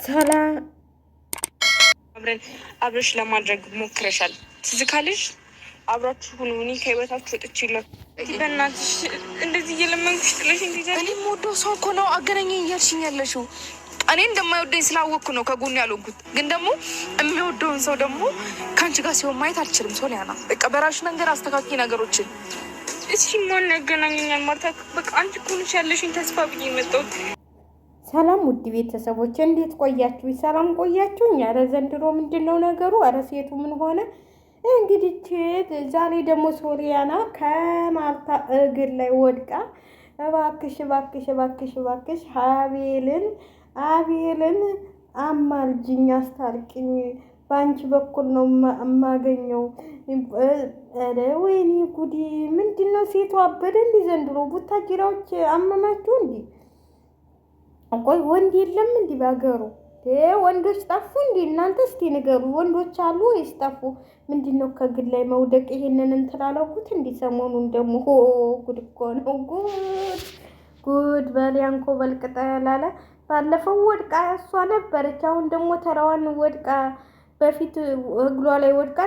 ሰላም አብረን አብረሽ ለማድረግ ሞክረሻል። ትዝ ካለሽ አብራችሁ ሁኑ። እኔ ከህይወታችሁ ወጥቼለሁ። በእናትሽ እንደዚህ እየለመንኩሽ ጥለሽ እንዲዘ እኔ የምወደው ሰው እኮ ነው አገናኘኝ እያልሽኝ ያለሽው። እኔ እንደማይወደኝ ስላወቅኩ ነው ከጎን ያልሆንኩት። ግን ደግሞ የሚወደውን ሰው ደግሞ ከአንቺ ጋር ሲሆን ማየት አልችልም። ሶሊያና በቃ በራሽ መንገድ አስተካኪ ነገሮችን። እስኪ ማን ያገናኘኛል? ማርታ በቃ አንቺ እኮ ነሽ ያለሽኝ ተስፋ ብዬ መጣሁት። ሰላም ውድ ቤተሰቦች እንዴት ቆያችሁ? ሰላም ቆያችሁ? ኧረ ዘንድሮ ምንድነው ነገሩ? ኧረ ሴቱ ምን ሆነ? እንግዲህ ዛሬ ደግሞ ሶሊያና ከማርታ እግር ላይ ወድቃ እባክሽ እባክሽ እባክሽ እባክሽ አቤልን አማልጅኝ፣ አስታርቂኝ፣ በአንቺ በኩል ነው የማገኘው። ኧረ ወይኔ ጉዲ! ምንድነው ሴቱ አበደ እንዲ ዘንድሮ? ቡታጅራዎች አመማችሁ እንዲ? ቆይ ወንድ የለም እንዲ ባገሩ? ወንዶች ጠፉ እንዲ? እናንተ እስቲ ንገሩ፣ ወንዶች አሉ ወይስ ጠፉ? ምንድነው ከግል ላይ መውደቅ? ይሄንን እንትላለኩት እንዲ? ሰሞኑን ደግሞ ጉድ እኮ ነው ጉድ! በሊያንኮ በልቅጣ ያላለ ባለፈው ወድቃ እሷ ነበረች። አሁን ደግሞ ተራዋን ወድቃ በፊት እግሏ ላይ ወድቃ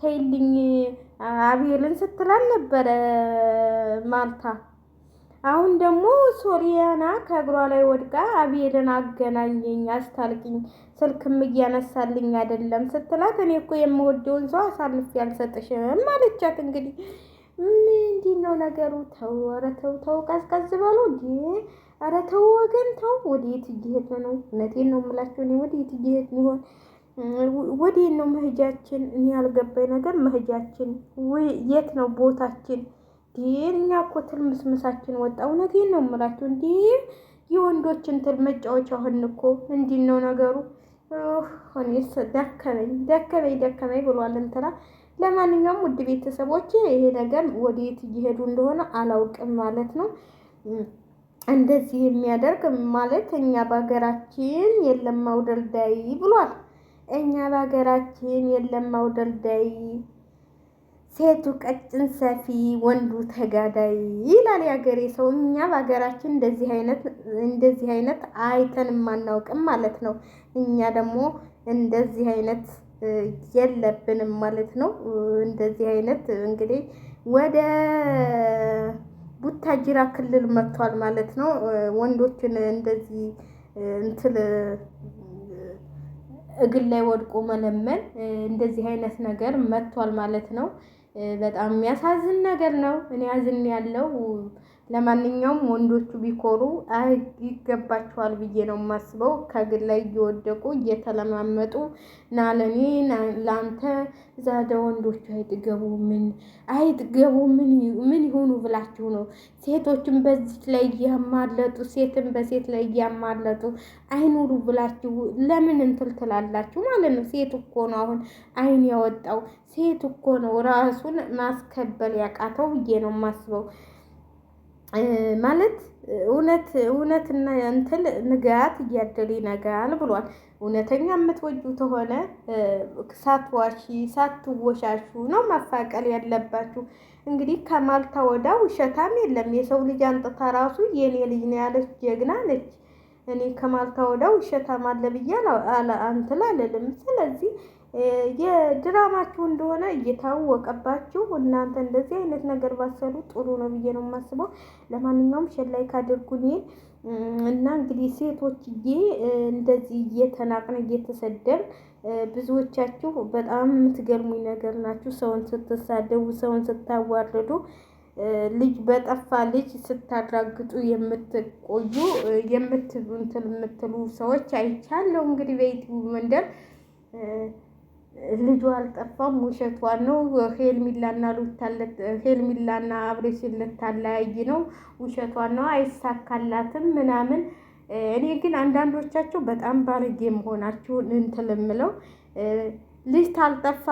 ተይልኝ አቤልን ስትላል ነበረ ማርታ። አሁን ደግሞ ሶሊያና ከእግሯ ላይ ወድቃ አቤልን አገናኘኝ፣ አስታልቅኝ፣ ስልክም እያነሳልኝ አይደለም ስትላት እኔ እኮ የምወደውን ሰው አሳልፌ አልሰጥሽም አለቻት። እንግዲህ ምንድን ነው ነገሩ? ተው፣ ኧረ ተው፣ ቀዝቀዝ በሉ እንዴ! ኧረ ተው ወገን ተው። ወዴት እየሄድን ነው? እውነቴን ነው የምላቸው። እኔ ወዴት እየሄድን ይሆን? ወዴት ነው መሄጃችን? እኔ ያልገባኝ ነገር መሄጃችን የት ነው? ቦታችን እኛ እኮ ትርምስምሳችን ወጣ። እውነቴን ነው የምላቸው። እንዲ የወንዶችን ትል መጫወቻ ሆን እኮ እንዲህ ነው ነገሩ። እኔስ ደከመኝ ብሏል እንትና። ለማንኛውም ውድ ቤተሰቦች ይሄ ነገር ወዴት እየሄዱ እንደሆነ አላውቅም ማለት ነው። እንደዚህ የሚያደርግ ማለት እኛ በሀገራችን የለም ማውደልዳይ ብሏል። እኛ በሀገራችን የለም ማውደልዳይ፣ ሴቱ ቀጭን ሰፊ ወንዱ ተጋዳይ ይላል የሀገሬ ሰው። እኛ በሀገራችን እንደዚህ አይነት አይተን ማናውቅም ማለት ነው። እኛ ደግሞ እንደዚህ አይነት የለብንም ማለት ነው። እንደዚህ አይነት እንግዲህ ወደ ቡታጅራ ክልል መጥቷል ማለት ነው። ወንዶችን እንደዚህ እንትን እግል ላይ ወድቆ መለመን እንደዚህ አይነት ነገር መጥቷል ማለት ነው። በጣም የሚያሳዝን ነገር ነው። እኔ ያዝን ያለው ለማንኛውም ወንዶቹ ቢኮሩ ይገባቸዋል ብዬ ነው የማስበው። ከግል ላይ እየወደቁ እየተለማመጡ ናለኔ ላንተ ዛደ ወንዶቹ አይጥገቡ ምን ይሆኑ ብላችሁ ነው? ሴቶችን በዚህ ላይ እያማለጡ ሴትን በሴት ላይ እያማለጡ አይኑሩ ብላችሁ ለምን እንትል ትላላችሁ ማለት ነው? ሴት እኮ ነው አሁን አይን ያወጣው፣ ሴት እኮ ነው ራሱን ማስከበር ያቃተው ብዬ ነው የማስበው። ማለት እውነትና እንትል ንጋት እያደለ ይነጋል ብሏል። እውነተኛ የምትወጁ ተሆነ ሳትወሻሹ ነው መፋቀል ያለባችሁ። እንግዲህ ከማልታ ወዳ ውሸታም የለም። የሰው ልጅ አንጥታ ራሱ የኔ ልጅ ነው ያለች ጀግና ነች። እኔ ከማልታ ወዳ ውሸታም አለ ብዬ አንትል አልልም። ስለዚህ የድራማችሁ እንደሆነ እየታወቀባችሁ እናንተ እንደዚህ አይነት ነገር ባሰሉ ጥሩ ነው ብዬ ነው የማስበው። ለማንኛውም ሸላይ ካደርጉኝ እና እንግዲህ ሴቶችዬ እንደዚህ እየተናቅን እየተሰደብን ብዙዎቻችሁ በጣም የምትገርሙኝ ነገር ናችሁ። ሰውን ስትሳደቡ፣ ሰውን ስታዋርዱ፣ ልጅ በጠፋ ልጅ ስታራግጡ የምትቆዩ የምትሉ ሰዎች አይቻለሁ። እንግዲህ በዩቲዩብ መንደር ልጁ አልጠፋም፣ ውሸቷን ነው። ሄርሜላና አብሬሽን ልታለያይ ነው፣ ውሸቷን ነው፣ አይሳካላትም ምናምን። እኔ ግን አንዳንዶቻቸው በጣም ባለጌ መሆናችሁን እንትን እምለው ልጅ ታልጠፋ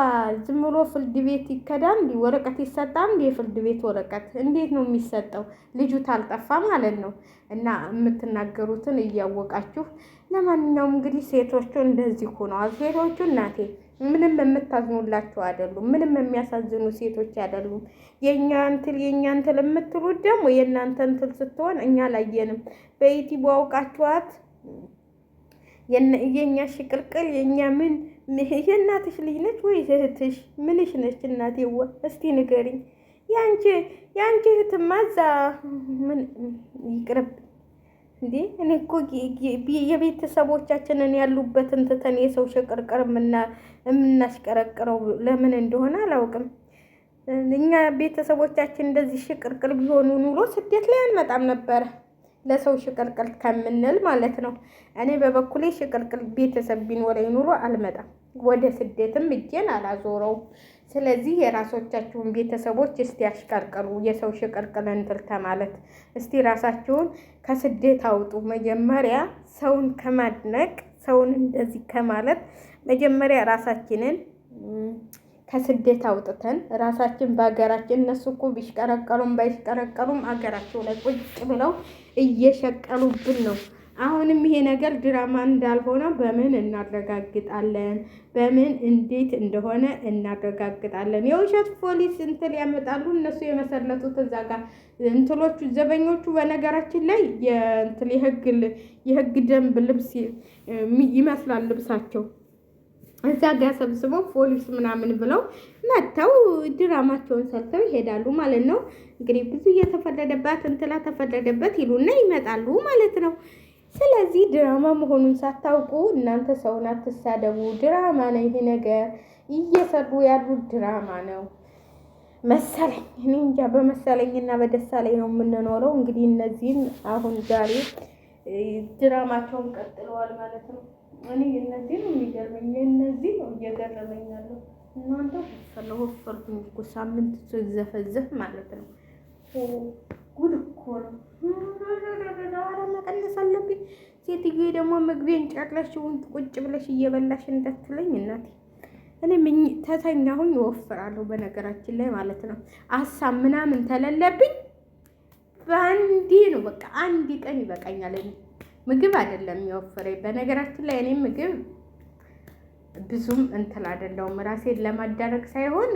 ዝም ብሎ ፍርድ ቤት ይከዳል እንዲ? ወረቀት ይሰጣል እንዲ? የፍርድ ቤት ወረቀት እንዴት ነው የሚሰጠው? ልጁ ታልጠፋ ማለት ነው። እና የምትናገሩትን እያወቃችሁ ለማንኛውም እንግዲህ ሴቶቹ እንደዚህ ሆነዋል። ሴቶቹ እናቴ ምንም የምታዝኑላቸው አይደሉም። ምንም የሚያሳዝኑ ሴቶች አይደሉም። የኛ እንትን የምትሉት ደግሞ የእናንተ እንትን ስትሆን እኛ ላየንም። በዩቲዩብ አውቃችኋት የኛ ሽቅልቅል የኛ ምን የእናትሽ ልጅ ነች ወይ እህትሽ? ምንሽ ነች እናቴዋ? እስቲ ንገሪኝ። ያንቺ እህትማ እዛ ምን ይቅርብ እንዴ? እኔ እኮ የቤተሰቦቻችንን ያሉበትን ትተን የሰው ሽቅርቅር የምናሽቀረቅረው ለምን እንደሆነ አላውቅም። እኛ ቤተሰቦቻችን እንደዚህ ሽቅርቅር ቢሆኑ ኑሮ ስደት ላይ አንመጣም ነበረ። ለሰው ሽቅርቅር ከምንል ማለት ነው። እኔ በበኩሌ ሽቅርቅር ቤተሰብ ቢኖረኝ ኑሮ አልመጣም፣ ወደ ስደትም እጄን አላዞረውም። ስለዚህ የራሶቻችሁን ቤተሰቦች እስቲ ያሽቀርቅሩ። የሰው ሽቅርቅር እንትን ከማለት እስቲ ራሳችሁን ከስደት አውጡ። መጀመሪያ ሰውን ከማድነቅ ሰውን እንደዚህ ከማለት መጀመሪያ ራሳችንን ከስደት አውጥተን ራሳችን በሀገራችን እነሱ እኮ ቢሽቀረቀሩም ባይሽቀረቀሩም አገራቸው ላይ ቁጭ ብለው እየሸቀሉብን ነው። አሁንም ይሄ ነገር ድራማ እንዳልሆነ በምን እናረጋግጣለን? በምን እንዴት እንደሆነ እናረጋግጣለን? የውሸት ፖሊስ እንትን ያመጣሉ እነሱ የመሰለቱት እዛ ጋር እንትሎቹ ዘበኞቹ በነገራችን ላይ የህግ ደንብ ልብስ ይመስላል ልብሳቸው እዛ ጋር ሰብስበው ፖሊስ ምናምን ብለው መተው ድራማቸውን ሰርተው ይሄዳሉ ማለት ነው። እንግዲህ ብዙ እየተፈረደባት እንትላ ተፈረደበት ይሉና ይመጣሉ ማለት ነው። ስለዚህ ድራማ መሆኑን ሳታውቁ እናንተ ሰውን አትሳደቡ። ድራማ ነው ይሄ ነገር፣ እየሰሩ ያሉት ድራማ ነው መሰለኝ። እኔ እንጃ በመሰለኝና በደሳለኝ ነው የምንኖረው። እንግዲህ እነዚህን አሁን ዛሬ ድራማቸውን ቀጥለዋል ማለት ነው። እኔ እነዚህ ነው የሚገርመኝ፣ እነዚህ ነው እየገረመኝ ያለው። እናንተ ወፈርኩኝ እኮ ሳምንት ስዘፈዘፍ ማለት ነው። ጉድ እኮ ነው። ኧረ መቀነስ አለብኝ። ሴትዮዋ ደግሞ ምግቤን ጨርለሽውን ቁጭ ብለሽ እየበላሽ እንዳትለኝ እናቴ። እኔ ተተኛሁኝ እወፍራለሁ በነገራችን ላይ ማለት ነው። ሀሳብ ምናምን ተለለብኝ በአንዴ ነው በቃ አንድ ቀን ይበቃኛል። ምግብ አይደለም የሚወፍረኝ በነገራችን ላይ። እኔ ምግብ ብዙም እንትን አይደለሁም ራሴን ለማዳረግ ሳይሆን፣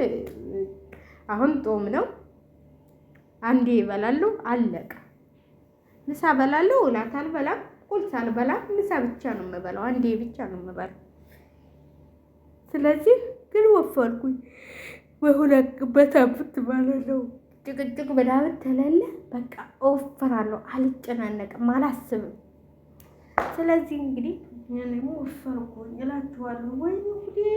አሁን ጦም ነው አንዴ እበላለሁ አለቀ። ምሳ እበላለሁ፣ እራት አልበላም፣ ቁርስ አልበላም፣ ምሳ ብቻ ነው የምበላው፣ አንዴ ብቻ ነው የምበላው። ስለዚህ ግን ወፈርኩኝ በሁለት ማለት ነው። ጭቅጭቅ በዳብት ተለለ በቃ እወፍራለሁ፣ አልጨናነቅም፣ አላስብም። ስለዚህ እንግዲህ እኔም ወፈርኩኝ እላችኋለሁ። ወይ እንግዲህ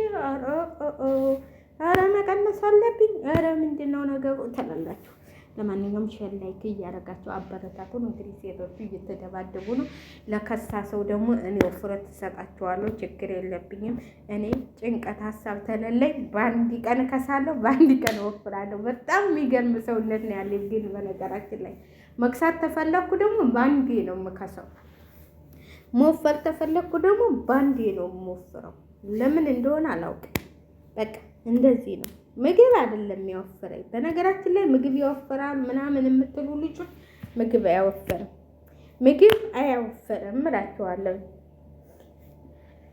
ኧረ መቀነስ አለብኝ፣ ኧረ ምንድነው ነገሩ ትላላችሁ። ለማንኛውም ሼር ላይክ እያደረጋችሁ አበረታቱን። እንግዲህ ሴቶቹ እየተደባደቡ ነው። ለከሳ ሰው ደግሞ እኔ ወፍረት ትሰጣችኋለሁ፣ ችግር የለብኝም። እኔ ጭንቀት ሀሳብ ተለለኝ በአንድ ቀን ከሳለሁ፣ በአንድ ቀን ወፍራለሁ። በጣም የሚገርም ሰውነት ነው ያለኝ። ግን በነገራችን ላይ መክሳት ተፈለኩ ደግሞ ባንዴ ነው የምከሰው። መወፈር ተፈለኩ ደግሞ ባንዴ ነው የምወፍረው። ለምን እንደሆነ አላውቅም። በቃ እንደዚህ ነው። ምግብ አይደለም የሚያወፍረኝ። በነገራችን ላይ ምግብ ያወፍራል ምናምን የምትሉ ልጆች ምግብ አያወፍርም፣ ምግብ አያወፍርም እላችኋለሁ።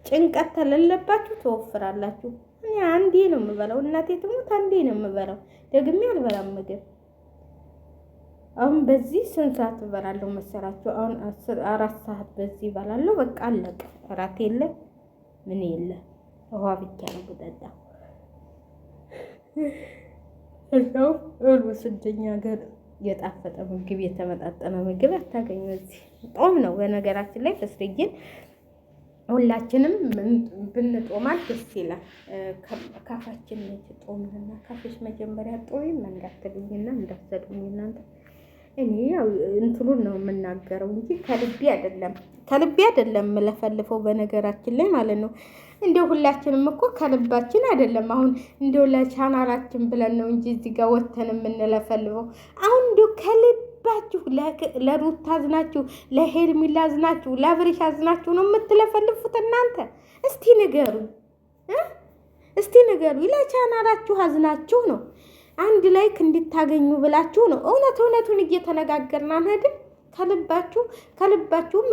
ጭንቀት ተለለባችሁ ትወፍራላችሁ። እኔ አንዴ ነው የምበላው፣ እናቴ ትሞት አንዴ ነው የምበላው፣ ደግሜ አልበላም ምግብ። አሁን በዚህ ስንት ሰዓት እበላለሁ መሰላችሁ? አሁን 4 ሰዓት በዚህ እበላለሁ። በቃ አለቀ። እራት የለ ምን የለ፣ ውሃ ብቻ ነው ብጠጣ። እዛው ስደኛ ሀገር የጣፈጠ ምግብ የተመጣጠነ ምግብ አታገኙ። እዚህ ጦም ነው በነገራችን ላይ። ፍስርዬን ሁላችንም ብንጦማል ደስ ይላል። ካፋችን ነች ጦምና ካፍሽ መጀመሪያ ጦም እንዳትሉኝና እንዳትሰዱኝ እናንተ። እኔ ያው እንትሉን ነው የምናገረው እንጂ ከልቤ አይደለም የምለፈልፈው በነገራችን ላይ ማለት ነው። እንደው ሁላችንም እኮ ከልባችን አይደለም። አሁን እንደው ለቻናላችን ብለን ነው እንጂ እዚህ ጋር ወተን የምንለፈልፈው። አሁን እንደው ከልባችሁ ለሩት አዝናችሁ፣ ለሄርሜላ አዝናችሁ፣ ለአብርሽ አዝናችሁ ነው የምትለፈልፉት እናንተ? እስቲ ንገሩኝ፣ እስቲ ንገሩኝ። ለቻናላችሁ አዝናችሁ ነው? አንድ ላይክ እንድታገኙ ብላችሁ ነው? እውነቱን እየተነጋገርን አይደል? ከልባችሁም